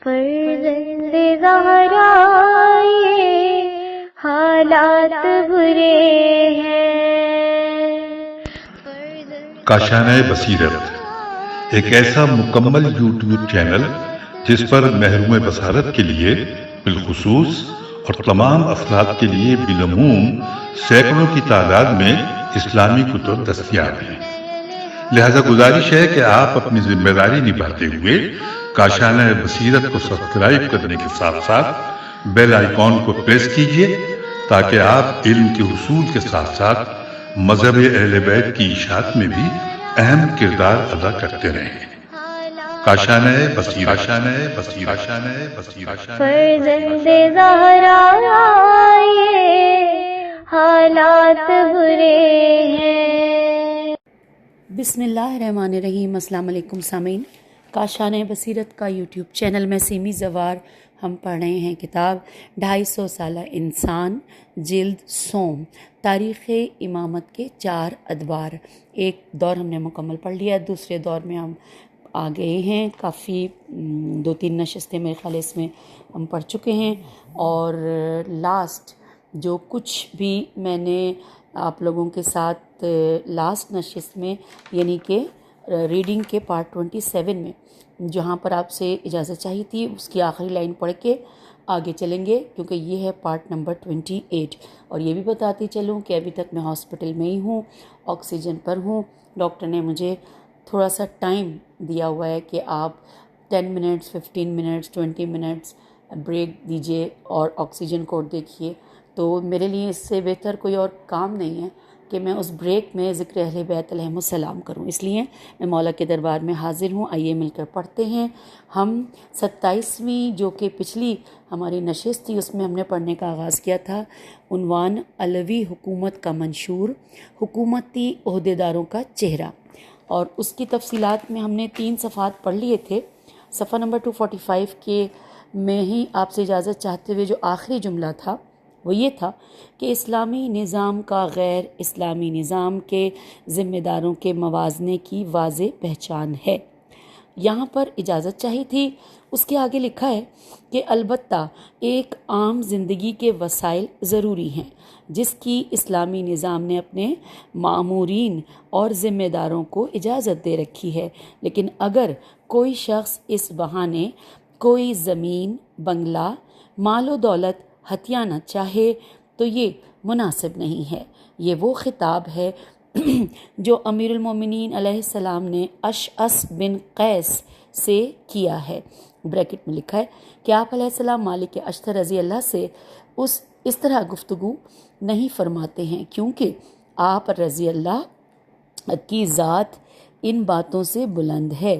فرزند زہرا یہ حالات برے ہیں۔ کاشانہ بصیرت ایک ایسا مکمل یوٹیوب چینل جس پر محروم بصارت کے لیے بالخصوص اور تمام افراد کے لیے بالعموم سینکڑوں کی تعداد میں اسلامی کتب دستیاب ہیں۔ لہذا گزارش ہے کہ آپ اپنی ذمہ داری نبھاتے ہوئے کاشانہ بصیرت کو سبسکرائب کرنے کے ساتھ ساتھ بیل آئیکن کو پریس کیجیے تاکہ آپ علم کے حصول کے ساتھ ساتھ مذہب اہل بیت کی اشاعت میں بھی اہم کردار ادا کرتے رہیں۔ کاشانہ بصیرت۔ فرزند زہرا یہ حالات برے ہیں۔ بسم اللہ الرحمن الرحیم۔ السلام علیکم سامعین، کاشانہ بصیرت کا یوٹیوب چینل میں سیمی زوار ہم پڑھ رہے ہیں کتاب 250 سالہ انسان، جلد سوم، تاریخ امامت کے 4 ادوار۔ ایک دور ہم نے مکمل پڑھ لیا، دوسرے دور میں ہم آ گئے ہیں، کافی 2-3 نشستیں میرے خیال اس میں ہم پڑھ چکے ہیں، اور لاسٹ جو کچھ بھی میں نے آپ لوگوں کے ساتھ لاسٹ نشست میں یعنی کہ ریڈنگ کے پارٹ 27 میں جہاں پر آپ سے اجازت چاہی تھی، اس کی آخری لائن پڑھ کے آگے چلیں گے، کیونکہ یہ ہے پارٹ نمبر 28۔ اور یہ بھی بتاتی چلوں کہ ابھی تک میں ہاسپٹل میں ہی ہوں، آکسیجن پر ہوں۔ ڈاکٹر نے مجھے تھوڑا سا ٹائم دیا ہوا ہے کہ آپ 10 منٹس 15 منٹس 20 منٹس بریک دیجیے اور آکسیجن کوڈ دیکھیے۔ تو میرے لیے اس سے بہتر کوئی اور کام نہیں ہے کہ میں اس بریک میں ذکر اہل بیت علیہم السلام کروں، اس لیے میں مولا کے دربار میں حاضر ہوں۔ آئیے مل کر پڑھتے ہیں۔ ہم 27ویں جو کہ پچھلی ہماری نشست تھی اس میں ہم نے پڑھنے کا آغاز کیا تھا، عنوان علوی حکومت کا منشور، حکومتی عہدیداروں کا چہرہ، اور اس کی تفصیلات میں ہم نے 3 صفحات پڑھ لیے تھے۔ صفحہ نمبر 245 کے میں ہی آپ سے اجازت چاہتے ہوئے جو آخری جملہ تھا وہ یہ تھا کہ اسلامی نظام کا غیر اسلامی نظام کے ذمہ داروں کے موازنے کی واضح پہچان ہے۔ یہاں پر اجازت چاہی تھی، اس کے آگے لکھا ہے کہ البتہ ایک عام زندگی کے وسائل ضروری ہیں جس کی اسلامی نظام نے اپنے مامورین اور ذمہ داروں کو اجازت دے رکھی ہے، لیکن اگر کوئی شخص اس بہانے کوئی زمین، بنگلہ، مال و دولت ہتھیانا چاہے تو یہ مناسب نہیں ہے۔ یہ وہ خطاب ہے جو امیر المومنین علیہ السلام نے اشعث بن قیس سے کیا ہے۔ بریکٹ میں لکھا ہے کہ آپ علیہ السلام مالک اشتر رضی اللہ سے اس طرح گفتگو نہیں فرماتے ہیں، کیونکہ آپ رضی اللہ کی ذات ان باتوں سے بلند ہے۔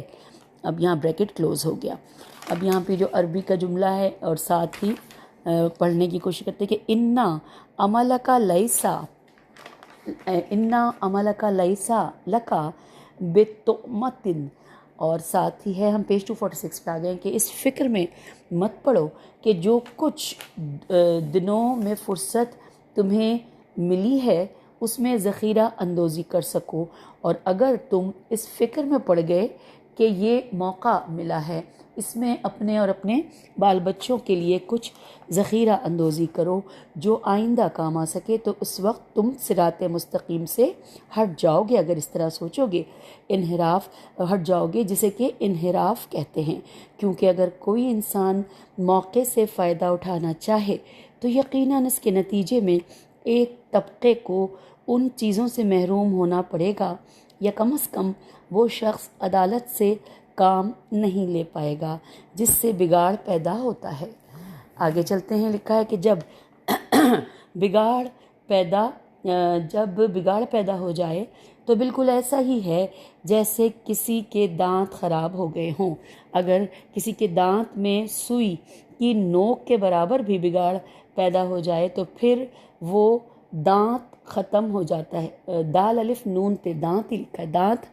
اب یہاں بریکٹ کلوز ہو گیا۔ اب یہاں پہ جو عربی کا جملہ ہے اور ساتھ ہی پڑھنے کی کوشش کرتے کہ انا عملک لیسا لکا بتؤمۃ، اور ساتھ ہی ہے ہم پیج 246 پہ آ گئے کہ اس فکر میں مت پڑو کہ جو کچھ دنوں میں فرصت تمہیں ملی ہے اس میں ذخیرہ اندوزی کر سکو، اور اگر تم اس فکر میں پڑ گئے کہ یہ موقع ملا ہے اس میں اپنے اور اپنے بال بچوں کے لیے کچھ ذخیرہ اندوزی کرو جو آئندہ کام آ سکے، تو اس وقت تم صراط مستقیم سے ہٹ جاؤ گے۔ اگر اس طرح سوچو گے انحراف ہٹ جاؤ گے، جسے کہ انحراف کہتے ہیں، کیونکہ اگر کوئی انسان موقع سے فائدہ اٹھانا چاہے تو یقیناً اس کے نتیجے میں ایک طبقے کو ان چیزوں سے محروم ہونا پڑے گا، یا کم از کم وہ شخص عدالت سے کام نہیں لے پائے گا جس سے بگاڑ پیدا ہوتا ہے۔ آگے چلتے ہیں، لکھا ہے کہ جب بگاڑ پیدا ہو جائے تو بالکل ایسا ہی ہے جیسے کسی کے دانت خراب ہو گئے ہوں۔ اگر کسی کے دانت میں سوئی کی نوک کے برابر بھی بگاڑ پیدا ہو جائے تو پھر وہ دانت ختم ہو جاتا ہے، دال الف نون تے دانت ہی لکھا ہے، دانت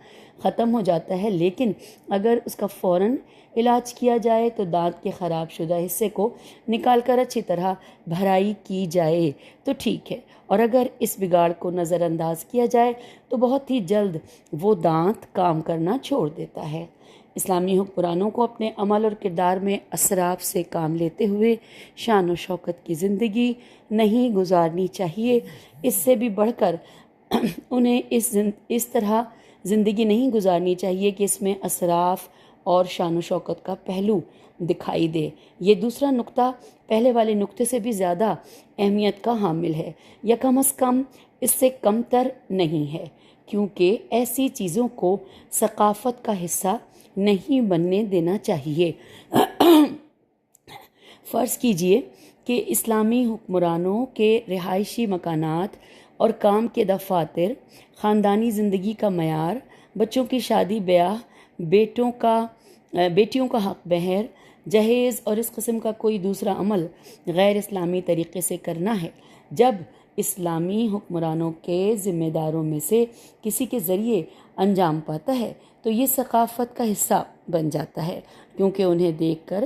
ختم ہو جاتا ہے، لیکن اگر اس کا فوراً علاج کیا جائے تو دانت کے خراب شدہ حصے کو نکال کر اچھی طرح بھرائی کی جائے تو ٹھیک ہے، اور اگر اس بگاڑ کو نظر انداز کیا جائے تو بہت ہی جلد وہ دانت کام کرنا چھوڑ دیتا ہے۔ اسلامی حکمرانوں کو اپنے عمل اور کردار میں اسراف سے کام لیتے ہوئے شان و شوکت کی زندگی نہیں گزارنی چاہیے۔ اس سے بھی بڑھ کر انہیں اس طرح زندگی نہیں گزارنی چاہیے کہ اس میں اسراف اور شان و شوکت کا پہلو دکھائی دے۔ یہ دوسرا نقطہ پہلے والے نقطے سے بھی زیادہ اہمیت کا حامل ہے، یا کم از کم اس سے کم تر نہیں ہے، کیونکہ ایسی چیزوں کو ثقافت کا حصہ نہیں بننے دینا چاہیے۔ فرض کیجئے کہ اسلامی حکمرانوں کے رہائشی مکانات اور کام کے دفاتر، خاندانی زندگی کا معیار، بچوں کی شادی بیاہ، بیٹیوں کا حق مہر، جہیز اور اس قسم کا کوئی دوسرا عمل غیر اسلامی طریقے سے کرنا ہے۔ جب اسلامی حکمرانوں کے ذمہ داروں میں سے کسی کے ذریعے انجام پاتا ہے تو یہ ثقافت کا حصہ بن جاتا ہے، کیونکہ انہیں دیکھ کر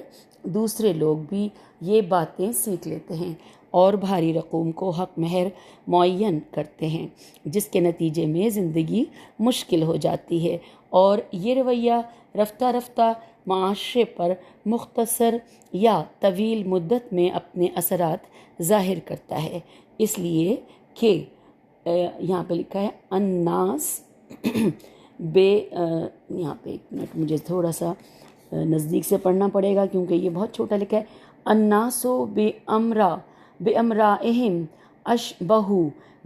دوسرے لوگ بھی یہ باتیں سیکھ لیتے ہیں اور بھاری رقوم کو حق مہر معین کرتے ہیں، جس کے نتیجے میں زندگی مشکل ہو جاتی ہے، اور یہ رویہ رفتہ رفتہ معاشرے پر مختصر یا طویل مدت میں اپنے اثرات ظاہر کرتا ہے۔ اس لیے کہ یہاں پہ لکھا ہے الناس یہاں پہ ایک منٹ مجھے تھوڑا سا نزدیک سے پڑھنا پڑے گا کیونکہ یہ بہت چھوٹا لکھا ہے۔ الناس بامرائہم اشبہ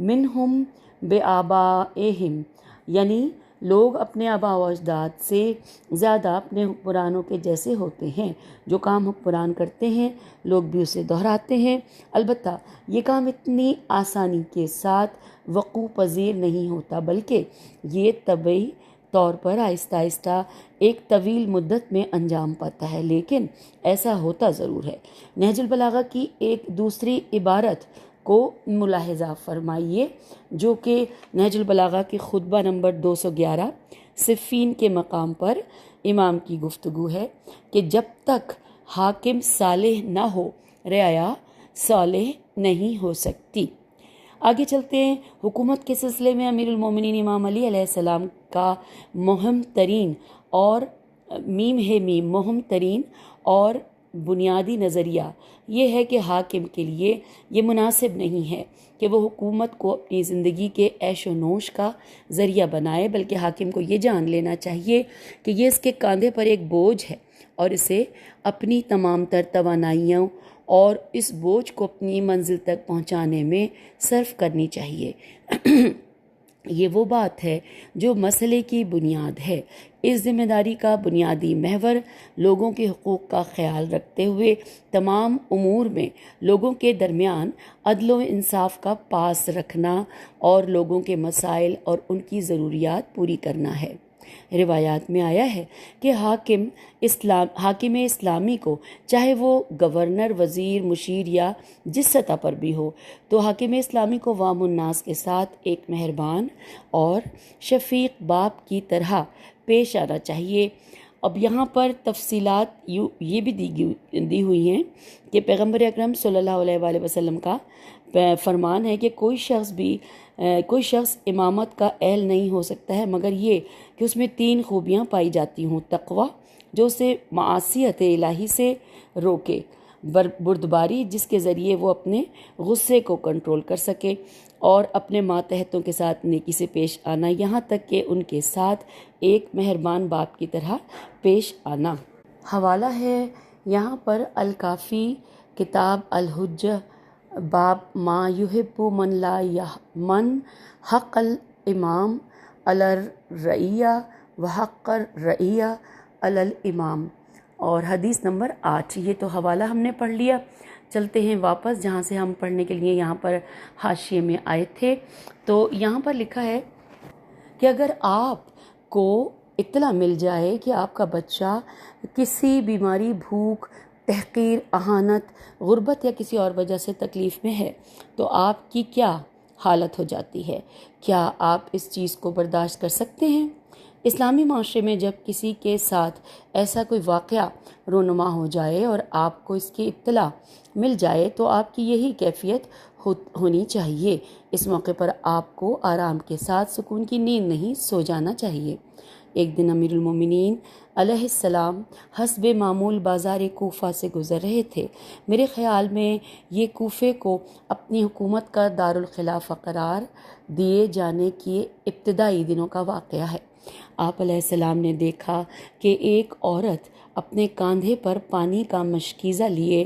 منہم بآبائہم، یعنی لوگ اپنے آباء و اجداد سے زیادہ اپنے حکمرانوں کے جیسے ہوتے ہیں۔ جو کام حکمران کرتے ہیں لوگ بھی اسے دہراتے ہیں، البتہ یہ کام اتنی آسانی کے ساتھ وقوع پذیر نہیں ہوتا، بلکہ یہ طبعی طور پر آہستہ آہستہ ایک طویل مدت میں انجام پاتا ہے، لیکن ایسا ہوتا ضرور ہے۔ نہج البلاغہ کی ایک دوسری عبارت کو ملاحظہ فرمائیے، جو کہ نہج البلاغہ کی خطبہ نمبر 211 صفین کے مقام پر امام کی گفتگو ہے کہ جب تک حاکم صالح نہ ہو رعایا صالح نہیں ہو سکتی۔ آگے چلتے ہیں۔ حکومت کے سلسلے میں امیر المومنین امام علی علیہ السلام کا مہم ترین اور بنیادی نظریہ یہ ہے کہ حاکم کے لیے یہ مناسب نہیں ہے کہ وہ حکومت کو اپنی زندگی کے عیش و نوش کا ذریعہ بنائے، بلکہ حاکم کو یہ جان لینا چاہیے کہ یہ اس کے کاندھے پر ایک بوجھ ہے اور اسے اپنی تمام تر توانائیوں اور اس بوجھ کو اپنی منزل تک پہنچانے میں صرف کرنی چاہیے۔ یہ وہ بات ہے جو مسئلے کی بنیاد ہے۔ اس ذمہ داری کا بنیادی محور لوگوں کے حقوق کا خیال رکھتے ہوئے تمام امور میں لوگوں کے درمیان عدل و انصاف کا پاس رکھنا اور لوگوں کے مسائل اور ان کی ضروریات پوری کرنا ہے۔ روایات میں آیا ہے کہ حاکم اسلامی کو، چاہے وہ گورنر، وزیر، مشیر یا جس سطح پر بھی ہو، تو حاکم اسلامی کو عوام الناس کے ساتھ ایک مہربان اور شفیق باپ کی طرح پیش آنا چاہیے۔ اب یہاں پر تفصیلات یہ بھی دی ہوئی ہیں کہ پیغمبر اکرم صلی اللہ علیہ وآلہ وسلم کا فرمان ہے کہ کوئی شخص امامت کا اہل نہیں ہو سکتا ہے مگر یہ کہ اس میں 3 خوبیاں پائی جاتی ہوں: تقوی جو اسے معصیت الہی سے روکے، بردباری جس کے ذریعے وہ اپنے غصے کو کنٹرول کر سکے، اور اپنے ماتحتوں کے ساتھ نیکی سے پیش آنا، یہاں تک کہ ان کے ساتھ ایک مہربان باپ کی طرح پیش آنا۔ حوالہ ہے یہاں پر الکافی، کتاب الحجہ، باب ما یحب من حق الامام علی الرعیہ و حق الرعیہ علی الامام، اور حدیث نمبر 8۔ یہ تو حوالہ ہم نے پڑھ لیا۔ چلتے ہیں واپس جہاں سے ہم پڑھنے کے لیے یہاں پر حاشیے میں آئے تھے۔ تو یہاں پر لکھا ہے کہ اگر آپ کو اطلاع مل جائے کہ آپ کا بچہ کسی بیماری، بھوک، تحقیر، اہانت، غربت یا کسی اور وجہ سے تکلیف میں ہے تو آپ کی کیا حالت ہو جاتی ہے؟ کیا آپ اس چیز کو برداشت کر سکتے ہیں؟ اسلامی معاشرے میں جب کسی کے ساتھ ایسا کوئی واقعہ رونما ہو جائے اور آپ کو اس کی اطلاع مل جائے تو آپ کی یہی کیفیت ہونی چاہیے۔ اس موقع پر آپ کو آرام کے ساتھ سکون کی نیند نہیں سو جانا چاہیے۔ ایک دن امیر المومنین علیہ السلام حسب معمول بازار کوفہ سے گزر رہے تھے۔ میرے خیال میں یہ کوفے کو اپنی حکومت کا دارالخلافہ قرار دیے جانے کے ابتدائی دنوں کا واقعہ ہے۔ آپ علیہ السلام نے دیکھا کہ ایک عورت اپنے کاندھے پر پانی کا مشکیزہ لیے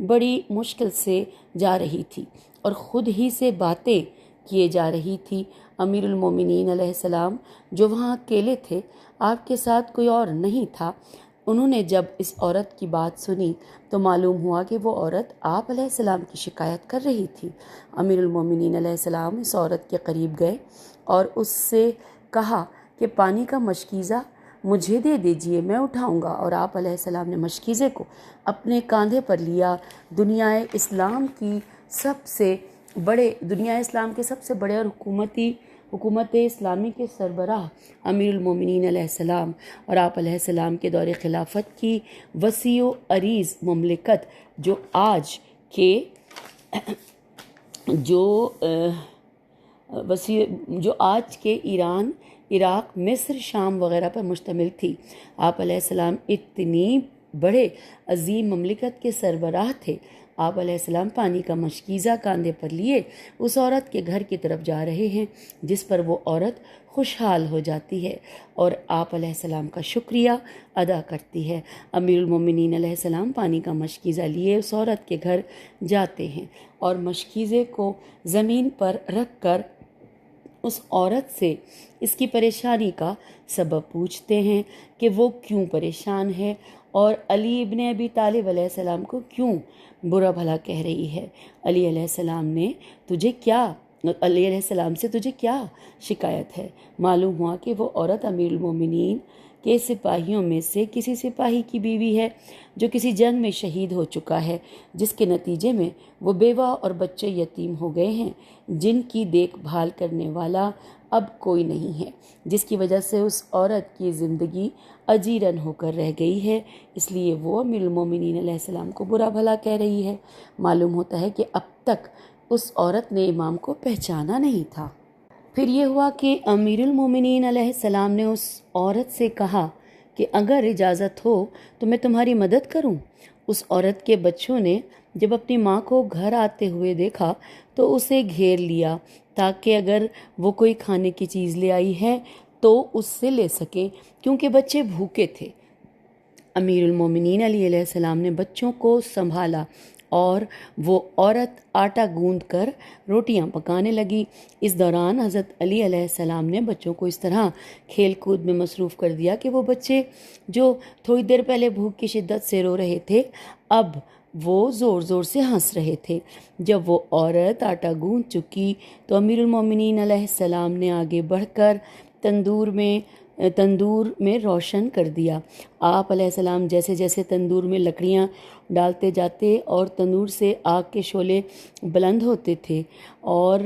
بڑی مشکل سے جا رہی تھی اور خود ہی سے باتیں کیے جا رہی تھی۔ امیر المومنین علیہ السلام جو وہاں اکیلے تھے، آپ کے ساتھ کوئی اور نہیں تھا، انہوں نے جب اس عورت کی بات سنی تو معلوم ہوا کہ وہ عورت آپ علیہ السلام کی شکایت کر رہی تھی۔ امیر المومنین علیہ السلام اس عورت کے قریب گئے اور اس سے کہا کہ پانی کا مشکیزہ مجھے دے دیجئے، میں اٹھاؤں گا، اور آپ علیہ السلام نے مشکیزے کو اپنے کاندھے پر لیا۔ دنیا اسلام کے سب سے بڑے اور حکومت اسلامی کے سربراہ امیر المومنین علیہ السلام اور آپ علیہ السلام کے دور خلافت کی وسیع و عریض مملکت جو آج کے ایران، عراق، مصر، شام وغیرہ پر مشتمل تھی۔ آپ علیہ السلام اتنی بڑے عظیم مملکت کے سربراہ تھے۔ آپ علیہ السلام پانی کا مشکیزہ کاندھے پر لیے اس عورت کے گھر کی طرف جا رہے ہیں، جس پر وہ عورت خوشحال ہو جاتی ہے اور آپ علیہ السلام کا شکریہ ادا کرتی ہے۔ امیر المومنین علیہ السلام پانی کا مشکیزہ لیے اس عورت کے گھر جاتے ہیں اور مشکیزے کو زمین پر رکھ کر اس عورت سے اس کی پریشانی کا سبب پوچھتے ہیں کہ وہ کیوں پریشان ہے اور علی ابن ابی طالب علیہ السلام کو کیوں برا بھلا کہہ رہی ہے۔ علی علیہ السلام سے تجھے کیا شکایت ہے؟ معلوم ہوا کہ وہ عورت امیر المومنین کے سپاہیوں میں سے کسی سپاہی کی بیوی ہے جو کسی جنگ میں شہید ہو چکا ہے، جس کے نتیجے میں وہ بیوہ اور بچے یتیم ہو گئے ہیں، جن کی دیکھ بھال کرنے والا اب کوئی نہیں ہے، جس کی وجہ سے اس عورت کی زندگی اجیرن ہو کر رہ گئی ہے، اس لیے وہ امیر المومنین علیہ السلام کو برا بھلا کہہ رہی ہے۔ معلوم ہوتا ہے کہ اب تک اس عورت نے امام کو پہچانا نہیں تھا۔ پھر یہ ہوا کہ امیر المومنین علیہ السلام نے اس عورت سے کہا کہ اگر اجازت ہو تو میں تمہاری مدد کروں۔ اس عورت کے بچوں نے جب اپنی ماں کو گھر آتے ہوئے دیکھا تو اسے گھیر لیا تاکہ اگر وہ کوئی کھانے کی چیز لے آئی ہے تو اس سے لے سکیں، کیونکہ بچے بھوکے تھے۔ امیر المومنین علیہ السلام نے بچوں کو سنبھالا اور وہ عورت آٹا گوندھ کر روٹیاں پکانے لگی۔ اس دوران حضرت علی علیہ السلام نے بچوں کو اس طرح کھیل کود میں مصروف کر دیا کہ وہ بچے جو تھوڑی دیر پہلے بھوک کی شدت سے رو رہے تھے، اب وہ زور زور سے ہنس رہے تھے۔ جب وہ عورت آٹا گوندھ چکی تو امیر المومنین علیہ السلام نے آگے بڑھ کر تندور میں روشن کر دیا۔ آپ علیہ السلام جیسے جیسے تندور میں لکڑیاں ڈالتے جاتے اور تندور سے آگ کے شعلے بلند ہوتے تھے اور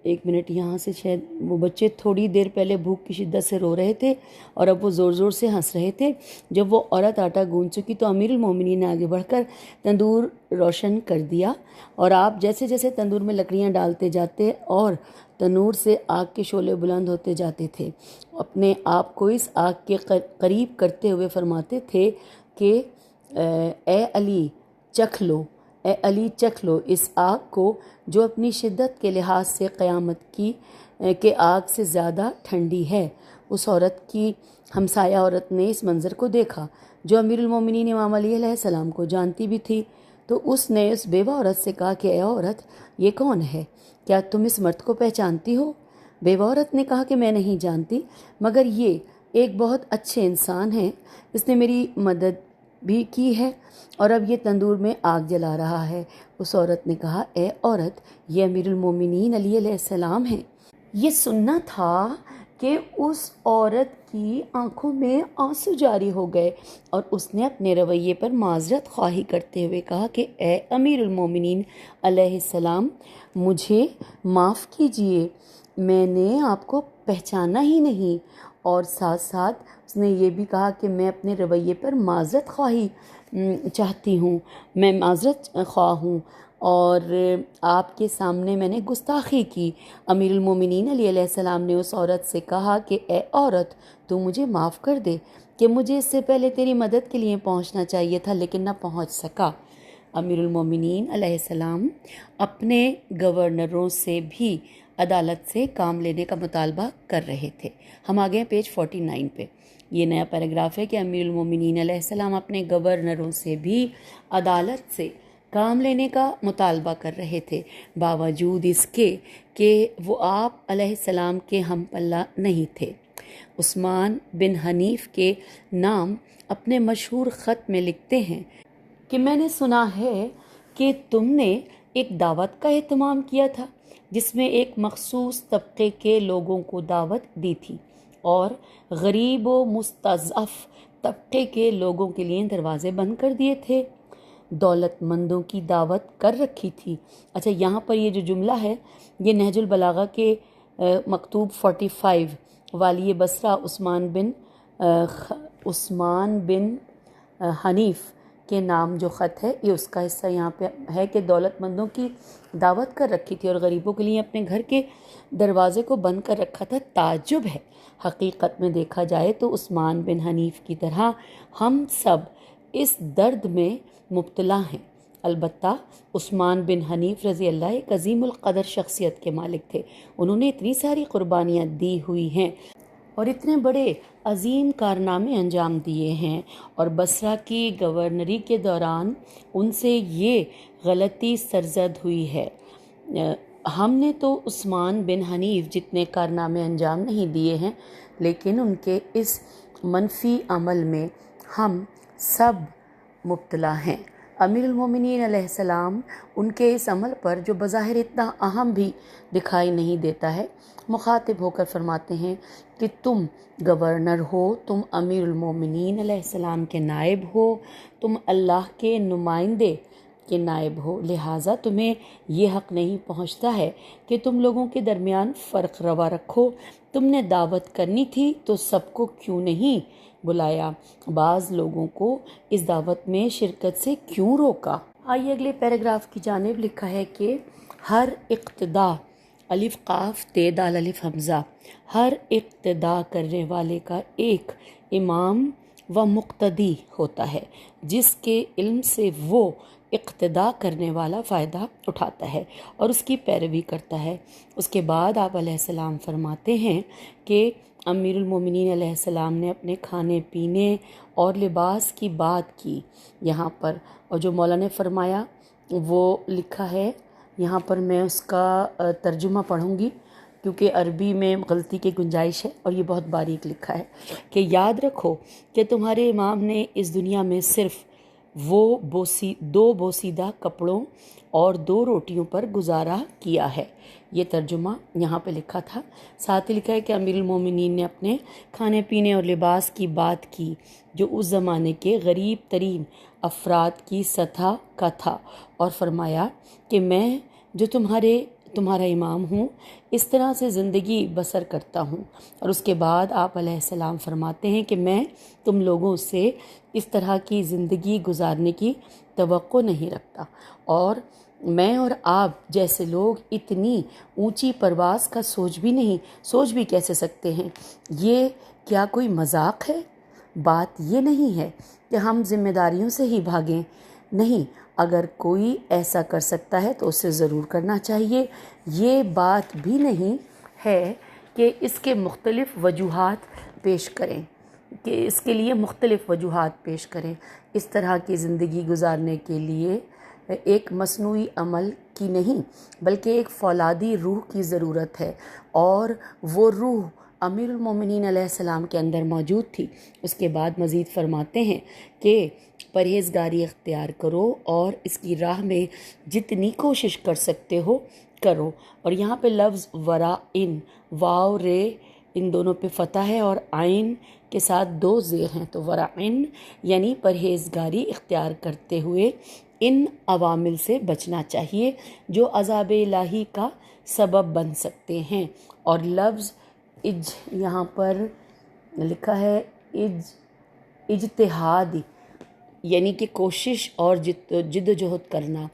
ایک منٹ یہاں سے شاید وہ بچے تھوڑی دیر پہلے بھوک کی شدت سے رو رہے تھے اور اب وہ زور زور سے ہنس رہے تھے۔ جب وہ عورت آٹا گوندھ چکی تو امیر المومنین نے آگے بڑھ کر تندور روشن کر دیا اور آپ جیسے جیسے تندور میں لکڑیاں ڈالتے جاتے اور تنور سے آگ کے شعلے بلند ہوتے جاتے تھے، اپنے آپ کو اس آگ کے قریب کرتے ہوئے فرماتے تھے کہ اے علی چکھ لو اس آگ کو جو اپنی شدت کے لحاظ سے قیامت کے آگ سے زیادہ ٹھنڈی ہے۔ اس عورت کی ہمسایہ عورت نے اس منظر کو دیکھا جو امیر المومنین امام علی علیہ السلام کو جانتی بھی تھی، تو اس نے اس بیوہ عورت سے کہا کہ اے عورت، یہ کون ہے؟ کیا تم اس مرد کو پہچانتی ہو؟ بیوہ عورت نے کہا کہ میں نہیں جانتی، مگر یہ ایک بہت اچھے انسان ہیں، اس نے میری مدد بھی کی ہے اور اب یہ تندور میں آگ جلا رہا ہے۔ اس عورت نے کہا اے عورت، یہ امیر المومنین علی علیہ السلام ہیں۔ یہ سننا تھا کہ اس عورت کی آنکھوں میں آنسو جاری ہو گئے اور اس نے اپنے رویے پر معذرت خواہی کرتے ہوئے کہا کہ اے امیر المومنین علیہ السلام، مجھے معاف کیجئے، میں نے آپ کو پہچانا ہی نہیں، اور ساتھ ساتھ اس نے یہ بھی کہا کہ میں اپنے رویے پر معذرت خواہی چاہتی ہوں، میں معذرت خواہ ہوں اور آپ کے سامنے میں نے گستاخی کی۔ امیر المومنین علیہ السلام نے اس عورت سے کہا کہ اے عورت، تو مجھے معاف کر دے کہ مجھے اس سے پہلے تیری مدد کے لیے پہنچنا چاہیے تھا لیکن نہ پہنچ سکا۔ امیر المومنین علیہ السلام اپنے گورنروں سے بھی عدالت سے کام لینے کا مطالبہ کر رہے تھے۔ ہم آگے ہیں پیج 49 پہ۔ یہ نیا پیراگراف ہے کہ امیر المومنین علیہ السلام اپنے گورنروں سے بھی عدالت سے کام لینے کا مطالبہ کر رہے تھے، باوجود اس کے کہ وہ آپ علیہ السلام کے ہم پلہ نہیں تھے۔ عثمان بن حنیف کے نام اپنے مشہور خط میں لکھتے ہیں کہ میں نے سنا ہے کہ تم نے ایک دعوت کا اہتمام کیا تھا جس میں ایک مخصوص طبقے کے لوگوں کو دعوت دی تھی اور غریب و مستضعف طبقے کے لوگوں کے لیے دروازے بند کر دیے تھے، دولت مندوں کی دعوت کر رکھی تھی۔ اچھا، یہاں پر یہ جو جملہ ہے یہ نہج البلاغہ کے مکتوب 45 والی بصرہ عثمان بن حنیف کے نام جو خط ہے یہ اس کا حصہ یہاں پہ ہے کہ دولت مندوں کی دعوت کر رکھی تھی اور غریبوں کے لیے اپنے گھر کے دروازے کو بند کر رکھا تھا۔ تعجب ہے، حقیقت میں دیکھا جائے تو عثمان بن حنیف کی طرح ہم سب اس درد میں مبتلا ہیں۔ البتہ عثمان بن حنیف رضی اللہ ایک عظیم القدر شخصیت کے مالک تھے۔ انہوں نے اتنی ساری قربانیاں دی ہوئی ہیں اور اتنے بڑے عظیم کارنامے انجام دیے ہیں، اور بصرہ کی گورنری کے دوران ان سے یہ غلطی سرزد ہوئی ہے۔ ہم نے تو عثمان بن حنیف جتنے کارنامے انجام نہیں دیے ہیں، لیکن ان کے اس منفی عمل میں ہم سب مبتلا ہیں۔ امیر المومنین علیہ السلام ان کے اس عمل پر جو بظاہر اتنا اہم بھی دکھائی نہیں دیتا ہے، مخاطب ہو کر فرماتے ہیں کہ تم گورنر ہو، تم امیر المومنین علیہ السلام کے نائب ہو، تم اللہ کے نمائندے کے نائب ہو، لہٰذا تمہیں یہ حق نہیں پہنچتا ہے کہ تم لوگوں کے درمیان فرق روا رکھو۔ تم نے دعوت کرنی تھی تو سب کو کیوں نہیں بلایا؟ بعض لوگوں کو اس دعوت میں شرکت سے کیوں روکا؟ آئیے اگلے پیراگراف کی جانب۔ لکھا ہے کہ ہر اقتدا الف قاف تے دال الف حمزہ، ہر اقتدا کرنے والے کا ایک امام و مقتدی ہوتا ہے جس کے علم سے وہ اقتدا کرنے والا فائدہ اٹھاتا ہے اور اس کی پیروی کرتا ہے۔ اس کے بعد آپ علیہ السلام فرماتے ہیں کہ امیر المومنین علیہ السلام نے اپنے کھانے پینے اور لباس کی بات کی یہاں پر، اور جو مولا نے فرمایا وہ لکھا ہے یہاں پر، میں اس کا ترجمہ پڑھوں گی کیونکہ عربی میں غلطی کی گنجائش ہے اور یہ بہت باریک لکھا ہے کہ یاد رکھو کہ تمہارے امام نے اس دنیا میں صرف دو بوسیدہ کپڑوں اور 2 روٹیوں پر گزارا کیا ہے۔ یہ ترجمہ یہاں پہ لکھا تھا۔ ساتھ ہی لکھا ہے کہ امیر المومنین نے اپنے کھانے پینے اور لباس کی بات کی جو اس زمانے کے غریب ترین افراد کی سطح کا تھا، اور فرمایا کہ میں جو تمہارا امام ہوں اس طرح سے زندگی بسر کرتا ہوں۔ اور اس کے بعد آپ علیہ السلام فرماتے ہیں کہ میں تم لوگوں سے اس طرح کی زندگی گزارنے کی توقع نہیں رکھتا، اور میں اور آپ جیسے لوگ اتنی اونچی پرواز کا سوچ بھی کیسے سکتے ہیں؟ یہ کیا کوئی مذاق ہے؟ بات یہ نہیں ہے کہ ہم ذمہ داریوں سے ہی بھاگیں، نہیں، اگر کوئی ایسا کر سکتا ہے تو اسے ضرور کرنا چاہیے۔ یہ بات بھی نہیں ہے کہ اس کے مختلف وجوہات پیش کریں، کہ اس کے لیے مختلف وجوہات پیش کریں۔ اس طرح کی زندگی گزارنے کے لیے ایک مصنوعی عمل کی نہیں بلکہ ایک فولادی روح کی ضرورت ہے، اور وہ روح امیر المومنین علیہ السلام کے اندر موجود تھی۔ اس کے بعد مزید فرماتے ہیں کہ پرہیزگاری اختیار کرو اور اس کی راہ میں جتنی کوشش کر سکتے ہو کرو۔ اور یہاں پہ لفظ ورائن، واو رے ان دونوں پہ فتح ہے اور عین کے ساتھ 2 زیر ہیں، تو ورائن یعنی پرہیزگاری اختیار کرتے ہوئے ان عوامل سے بچنا چاہیے جو عذاب الہی کا سبب بن سکتے ہیں۔ اور لفظ یہاں پر لکھا ہے اجتہاد، یعنی کہ کوشش اور جد و جہد کرنا،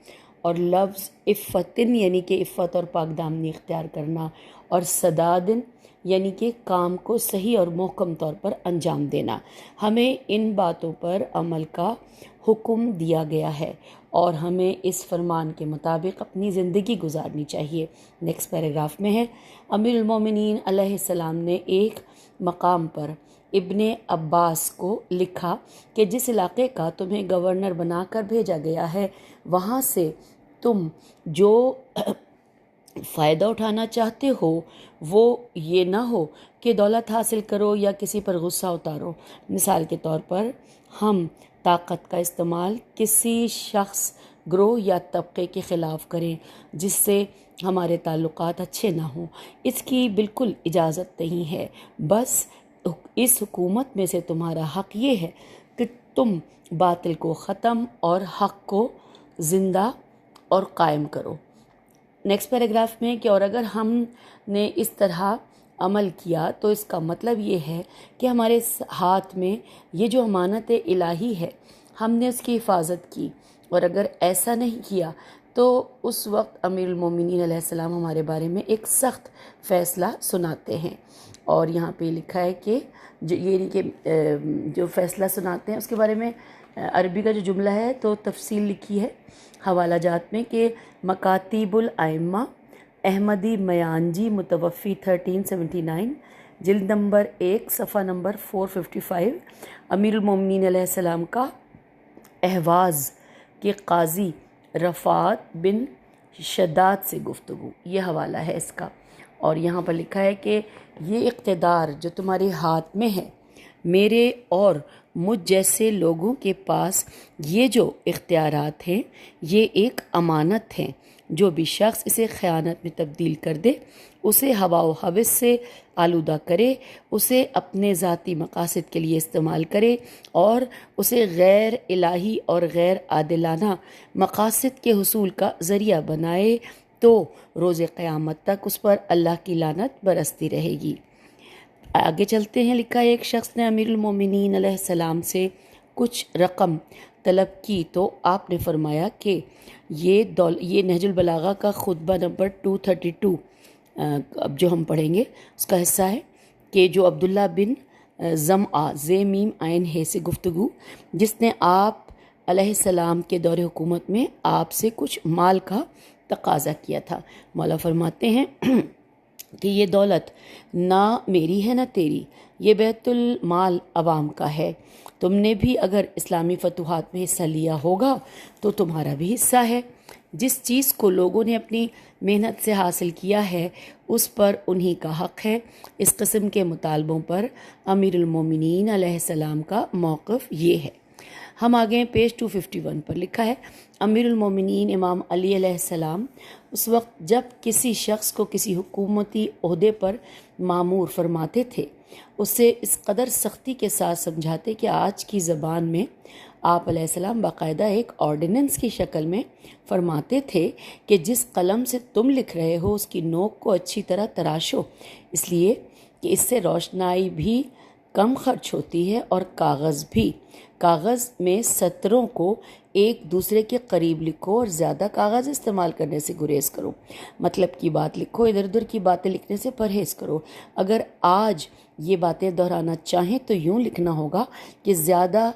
اور لفظ عفتن یعنی کہ عفت اور پاک دامنی اختیار کرنا، اور سدادن یعنی کہ کام کو صحیح اور محکم طور پر انجام دینا۔ ہمیں ان باتوں پر عمل کا حکم دیا گیا ہے اور ہمیں اس فرمان کے مطابق اپنی زندگی گزارنی چاہیے۔ نیکسٹ پیراگراف میں ہے، امیر المومنین علیہ السلام نے ایک مقام پر ابن عباس کو لکھا کہ جس علاقے کا تمہیں گورنر بنا کر بھیجا گیا ہے، وہاں سے تم جو فائدہ اٹھانا چاہتے ہو وہ یہ نہ ہو کہ دولت حاصل کرو یا کسی پر غصہ اتارو۔ مثال کے طور پر ہم طاقت کا استعمال کسی شخص، گروہ یا طبقے کے خلاف کریں جس سے ہمارے تعلقات اچھے نہ ہوں، اس کی بالکل اجازت نہیں ہے۔ بس اس حکومت میں سے تمہارا حق یہ ہے کہ تم باطل کو ختم اور حق کو زندہ اور قائم کرو۔ نیکسٹ پیراگراف میں کہ اور اگر ہم نے اس طرح عمل کیا تو اس کا مطلب یہ ہے کہ ہمارے ہاتھ میں یہ جو امانت الہی ہے ہم نے اس کی حفاظت کی، اور اگر ایسا نہیں کیا تو اس وقت امیر المومنین علیہ السلام ہمارے بارے میں ایک سخت فیصلہ سناتے ہیں۔ اور یہاں پہ لکھا ہے کہ جو فیصلہ سناتے ہیں اس کے بارے میں عربی کا جو جملہ ہے تو تفصیل لکھی ہے حوالہ جات میں کہ مکاتیب الائمہ احمدی میانجی متوفی 1379 جلد نمبر 1 صفحہ نمبر 455 امیر المومنین علیہ السلام کا اہواز کے قاضی رفعت بن شداد سے گفتگو، یہ حوالہ ہے اس کا۔ اور یہاں پر لکھا ہے کہ یہ اقتدار جو تمہارے ہاتھ میں ہے، میرے اور مجھ جیسے لوگوں کے پاس یہ جو اختیارات ہیں یہ ایک امانت ہیں۔ جو بھی شخص اسے خیانت میں تبدیل کر دے، اسے ہوا و ہوس سے آلودہ کرے، اسے اپنے ذاتی مقاصد کے لیے استعمال کرے اور اسے غیر الہی اور غیر عادلانہ مقاصد کے حصول کا ذریعہ بنائے تو روز قیامت تک اس پر اللہ کی لعنت برستی رہے گی۔ آگے چلتے ہیں، لکھا ہے ایک شخص نے امیر المومنین علیہ السلام سے کچھ رقم طلب کی تو آپ نے فرمایا کہ یہ نہج البلاغہ کا خطبہ نمبر 232 اب جو ہم پڑھیں گے اس کا حصہ ہے کہ جو عبداللہ بن زمعہ ز میم عین ہے سے گفتگو، جس نے آپ علیہ السلام کے دور حکومت میں آپ سے کچھ مال کا تقاضا کیا تھا۔ مولا فرماتے ہیں کہ یہ دولت نہ میری ہے نہ تیری، یہ بیت المال عوام کا ہے۔ تم نے بھی اگر اسلامی فتوحات میں حصہ لیا ہوگا تو تمہارا بھی حصہ ہے۔ جس چیز کو لوگوں نے اپنی محنت سے حاصل کیا ہے اس پر انہی کا حق ہے۔ اس قسم کے مطالبوں پر امیر المومنین علیہ السلام کا موقف یہ ہے۔ ہم آگے پیج 251 پر لکھا ہے، امیر المومنین امام علی علیہ السلام اس وقت جب کسی شخص کو کسی حکومتی عہدے پر مامور فرماتے تھے اسے اس قدر سختی کے ساتھ سمجھاتے کہ آج کی زبان میں آپ علیہ السلام باقاعدہ ایک آرڈیننس کی شکل میں فرماتے تھے کہ جس قلم سے تم لکھ رہے ہو اس کی نوک کو اچھی طرح تراشو، اس لیے کہ اس سے روشنائی بھی کم خرچ ہوتی ہے اور کاغذ بھی۔ کاغذ میں سطروں کو ایک دوسرے کے قریب لکھو اور زیادہ کاغذ استعمال کرنے سے گریز کرو۔ مطلب کی بات لکھو، ادھر ادھر کی باتیں لکھنے سے پرہیز کرو۔ اگر آج یہ باتیں دہرانا چاہیں تو یوں لکھنا ہوگا کہ زیادہ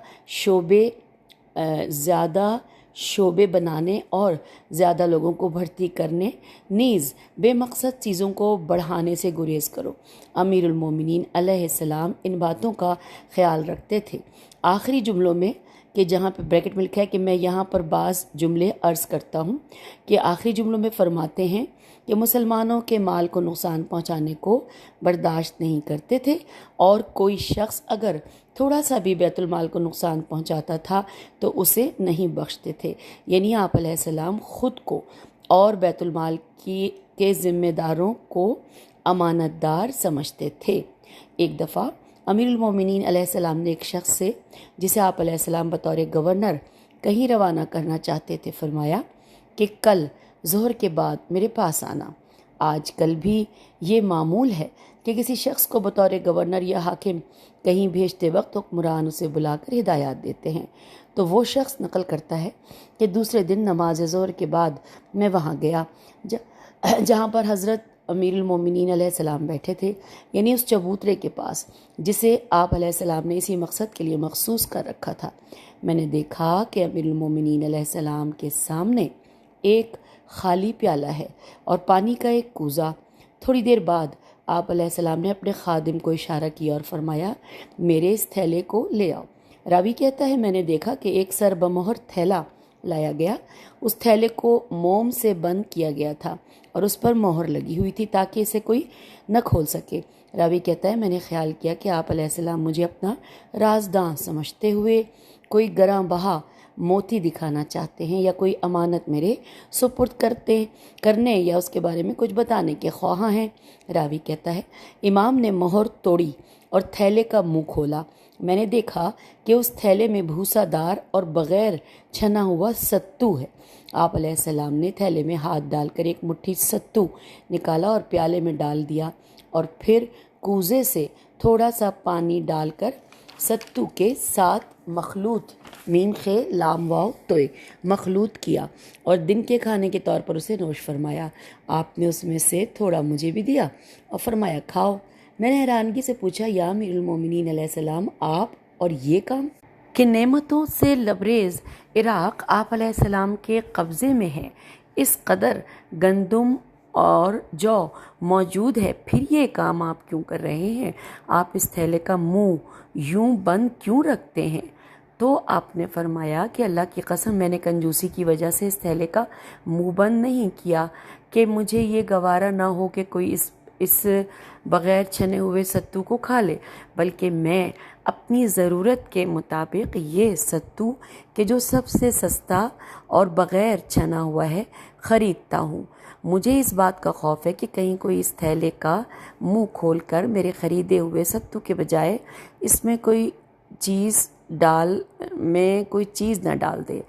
شعبے بنانے اور زیادہ لوگوں کو بھرتی کرنے نیز بے مقصد چیزوں کو بڑھانے سے گریز کرو۔ امیر المومنین علیہ السلام ان باتوں کا خیال رکھتے تھے۔ آخری جملوں میں کہ جہاں پہ بریکٹ میں لکھا ہے کہ میں یہاں پر بعض جملے عرض کرتا ہوں کہ آخری جملوں میں فرماتے ہیں کہ مسلمانوں کے مال کو نقصان پہنچانے کو برداشت نہیں کرتے تھے، اور کوئی شخص اگر تھوڑا سا بھی بیت المال کو نقصان پہنچاتا تھا تو اسے نہیں بخشتے تھے۔ یعنی آپ علیہ السلام خود کو اور بیت المال کے ذمہ داروں کو امانت دار سمجھتے تھے۔ ایک دفعہ امیر المومنین علیہ السلام نے ایک شخص سے جسے آپ علیہ السلام بطور گورنر کہیں روانہ کرنا چاہتے تھے فرمایا کہ کل ظہر کے بعد میرے پاس آنا۔ آج کل بھی یہ معمول ہے کہ کسی شخص کو بطور گورنر یا حاکم کہیں بھیجتے وقت حکمران اسے بلا کر ہدایات دیتے ہیں، تو وہ شخص نقل کرتا ہے کہ دوسرے دن نماز ظہر کے بعد میں وہاں گیا جہاں پر حضرت امیر المومنین علیہ السلام بیٹھے تھے، یعنی اس چبوترے کے پاس جسے آپ علیہ السلام نے اسی مقصد کے لیے مخصوص کر رکھا تھا۔ میں نے دیکھا کہ امیر المومنین علیہ السلام کے سامنے ایک خالی پیالہ ہے اور پانی کا ایک کوزہ۔ تھوڑی دیر بعد آپ علیہ السلام نے اپنے خادم کو اشارہ کیا اور فرمایا، میرے اس تھیلے کو لے آؤ۔ راوی کہتا ہے، میں نے دیکھا کہ ایک سر بمہر تھیلا لایا گیا۔ اس تھیلے کو موم سے بند کیا گیا تھا اور اس پر مہر لگی ہوئی تھی تاکہ اسے کوئی نہ کھول سکے۔ راوی کہتا ہے، میں نے خیال کیا کہ آپ علیہ السلام مجھے اپنا رازداں سمجھتے ہوئے کوئی گراں بہا موتی دکھانا چاہتے ہیں یا کوئی امانت میرے سپرد کرنے یا اس کے بارے میں کچھ بتانے کے خواہاں ہیں۔ راوی کہتا ہے، امام نے مہر توڑی اور تھیلے کا منہ کھولا۔ میں نے دیکھا کہ اس تھیلے میں بھوسا دار اور بغیر چھنا ہوا ستو ہے۔ آپ علیہ السلام نے تھیلے میں ہاتھ ڈال کر ایک مٹھی ستو نکالا اور پیالے میں ڈال دیا اور پھر کوزے سے تھوڑا سا پانی ڈال کر ستو کے ساتھ مخلوط میم خے لام واو توئے مخلوط کیا اور دن کے کھانے کے طور پر اسے نوش فرمایا۔ آپ نے اس میں سے تھوڑا مجھے بھی دیا اور فرمایا، کھاؤ۔ میں نے حیرانگی سے پوچھا، یا امیر المومنین علیہ السلام، آپ اور یہ کام؟ کہ نعمتوں سے لبریز عراق آپ علیہ السلام کے قبضے میں ہے، اس قدر گندم اور جو موجود ہے، پھر یہ کام آپ کیوں کر رہے ہیں؟ آپ اس تھیلے کا منہ یوں بند کیوں رکھتے ہیں؟ تو آپ نے فرمایا کہ اللہ کی قسم، میں نے کنجوسی کی وجہ سے اس تھیلے کا منہ بند نہیں کیا کہ مجھے یہ گوارا نہ ہو کہ کوئی اس بغیر چھنے ہوئے ستو کو کھا لے، بلکہ میں اپنی ضرورت کے مطابق یہ ستو کہ جو سب سے سستا اور بغیر چھنا ہوا ہے خریدتا ہوں۔ مجھے اس بات کا خوف ہے کہ کہیں کوئی اس تھیلے کا منہ کھول کر میرے خریدے ہوئے ستو کے بجائے اس میں کوئی چیز نہ ڈال دے۔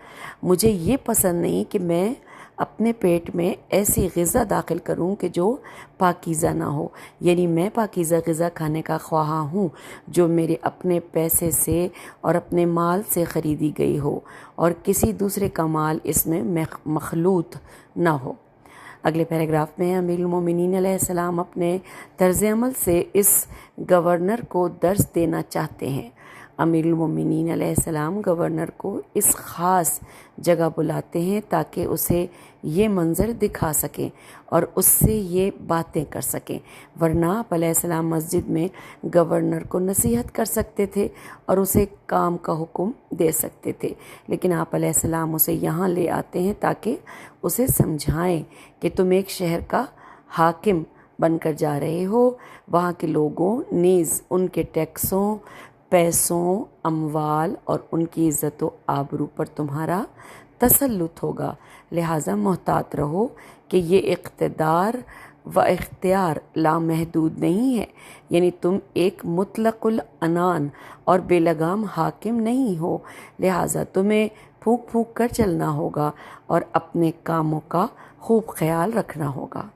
مجھے یہ پسند نہیں کہ میں اپنے پیٹ میں ایسی غذا داخل کروں کہ جو پاکیزہ نہ ہو، یعنی میں پاکیزہ غذا کھانے کا خواہاں ہوں جو میرے اپنے پیسے سے اور اپنے مال سے خریدی گئی ہو اور کسی دوسرے کا مال اس میں مخلوط نہ ہو۔ اگلے پیراگراف میں امیر المومنین علیہ السلام اپنے طرز عمل سے اس گورنر کو درس دینا چاہتے ہیں۔ امیر المومنین علیہ السلام گورنر کو اس خاص جگہ بلاتے ہیں تاکہ اسے یہ منظر دکھا سکیں اور اس سے یہ باتیں کر سکیں، ورنہ آپ علیہ السلام مسجد میں گورنر کو نصیحت کر سکتے تھے اور اسے کام کا حکم دے سکتے تھے، لیکن آپ علیہ السلام اسے یہاں لے آتے ہیں تاکہ اسے سمجھائیں کہ تم ایک شہر کا حاکم بن کر جا رہے ہو، وہاں کے لوگوں نیز ان کے ٹیکسوں، پیسوں، اموال اور ان کی عزت و آبرو پر تمہارا تسلط ہوگا، لہٰذا محتاط رہو کہ یہ اقتدار و اختیار لامحدود نہیں ہے، یعنی تم ایک مطلق العنان اور بے لگام حاکم نہیں ہو، لہٰذا تمہیں پھونک پھونک کر چلنا ہوگا اور اپنے کاموں کا خوب خیال رکھنا ہوگا۔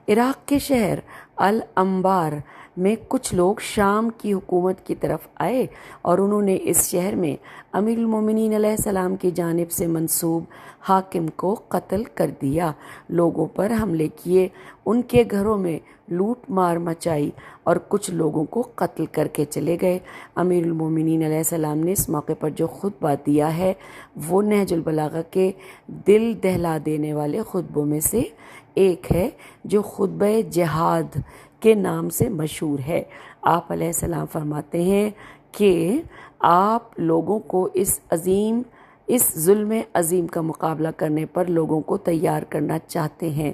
عراق کے شہر الانبار میں کچھ لوگ شام کی حکومت کی طرف آئے اور انہوں نے اس شہر میں امیر المومنین علیہ السلام کی جانب سے منصوب حاکم کو قتل کر دیا، لوگوں پر حملے کیے، ان کے گھروں میں لوٹ مار مچائی اور کچھ لوگوں کو قتل کر کے چلے گئے۔ امیر المومنین علیہ السلام نے اس موقع پر جو خطبہ دیا ہے وہ نہج البلاغہ کے دل دہلا دینے والے خطبوں میں سے ایک ہے جو خطبہ جہاد کے نام سے مشہور ہے۔ آپ علیہ السلام فرماتے ہیں کہ آپ لوگوں کو اس ظلم عظیم کا مقابلہ کرنے پر لوگوں کو تیار کرنا چاہتے ہیں۔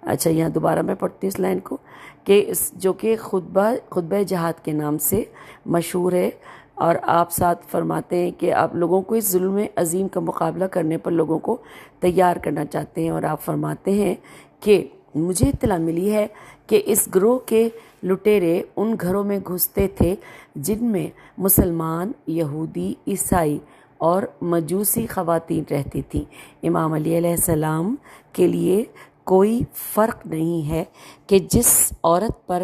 اچھا، یہاں دوبارہ میں پڑھتی ہوں اس لائن کو کہ جو کہ خطبہ جہاد کے نام سے مشہور ہے، اور آپ ساتھ فرماتے ہیں کہ آپ لوگوں کو اس ظلم عظیم کا مقابلہ کرنے پر لوگوں کو تیار کرنا چاہتے ہیں، اور آپ فرماتے ہیں کہ مجھے اطلاع ملی ہے کہ اس گروہ کے لٹیرے ان گھروں میں گھستے تھے جن میں مسلمان، یہودی، عیسائی اور مجوسی خواتین رہتی تھیں۔ امام علی علیہ السلام کے لیے کوئی فرق نہیں ہے کہ جس عورت پر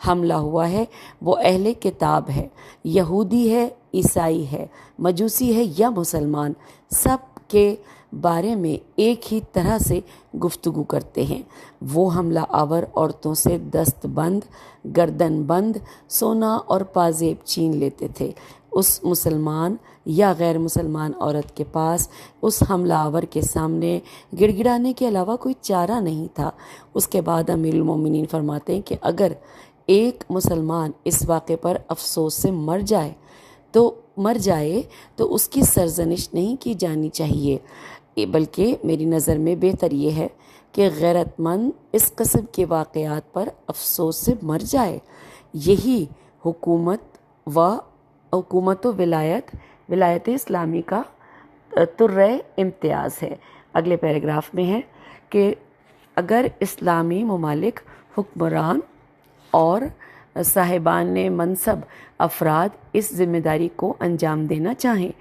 حملہ ہوا ہے وہ اہل کتاب ہے، یہودی ہے، عیسائی ہے، مجوسی ہے یا مسلمان، سب کے بارے میں ایک ہی طرح سے گفتگو کرتے ہیں۔ وہ حملہ آور عورتوں سے دست بند، گردن بند، سونا اور پازیب چھین لیتے تھے۔ اس مسلمان یا غیر مسلمان عورت کے پاس اس حملہ آور کے سامنے گڑ گڑانے کے علاوہ کوئی چارہ نہیں تھا۔ اس کے بعد امیر المومنین فرماتے ہیں کہ اگر ایک مسلمان اس واقعے پر افسوس سے مر جائے تو اس کی سرزنش نہیں کی جانی چاہیے، بلکہ میری نظر میں بہتر یہ ہے کہ غیرت مند اس قسم کے واقعات پر افسوس سے مر جائے۔ یہی حکومت و ولایت اسلامی کا ترہ امتیاز ہے۔ اگلے پیراگراف میں ہے کہ اگر اسلامی ممالک حکمران اور صاحبان منصب افراد اس ذمہ داری کو انجام دینا چاہیں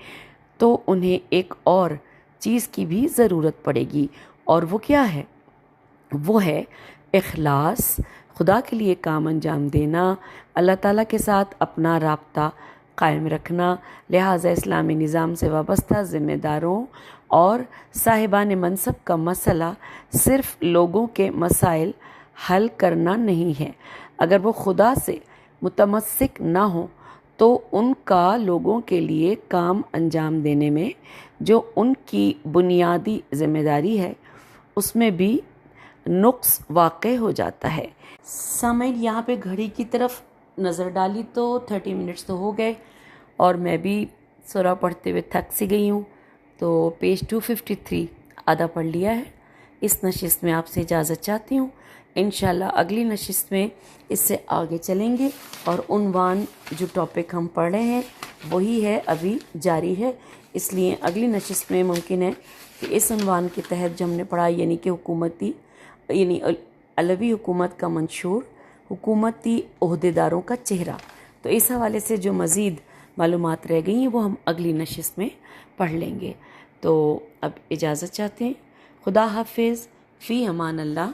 تو انہیں ایک اور چیز کی بھی ضرورت پڑے گی، اور وہ کیا ہے؟ وہ ہے اخلاص، خدا کے لیے کام انجام دینا، اللہ تعالیٰ کے ساتھ اپنا رابطہ قائم رکھنا۔ لہٰذا اسلامی نظام سے وابستہ ذمہ داروں اور صاحبان منصب کا مسئلہ صرف لوگوں کے مسائل حل کرنا نہیں ہے۔ اگر وہ خدا سے متمسک نہ ہوں تو ان کا لوگوں کے لیے کام انجام دینے میں جو ان کی بنیادی ذمہ داری ہے اس میں بھی نقص واقع ہو جاتا ہے۔ سامعین، یہاں پہ گھڑی کی طرف نظر ڈالی تو 30 منٹس تو ہو گئے اور میں بھی سورہ پڑھتے ہوئے تھک سی گئی ہوں، تو پیج 253 آدھا پڑھ لیا ہے۔ اس نشست میں آپ سے اجازت چاہتی ہوں۔ انشاءاللہ اگلی نشست میں اس سے آگے چلیں گے، اور عنوان جو ٹاپک ہم پڑھ رہے ہیں وہی ہے، ابھی جاری ہے، اس لیے اگلی نشست میں ممکن ہے کہ اس عنوان کے تحت جو ہم نے پڑھا، یعنی کہ علوی حکومت کا منشور، حکومتی عہدیداروں کا چہرہ، تو اس حوالے سے جو مزید معلومات رہ گئی ہیں وہ ہم اگلی نشست میں پڑھ لیں گے۔ تو اب اجازت چاہتے ہیں۔ خدا حافظ، فی امان اللہ۔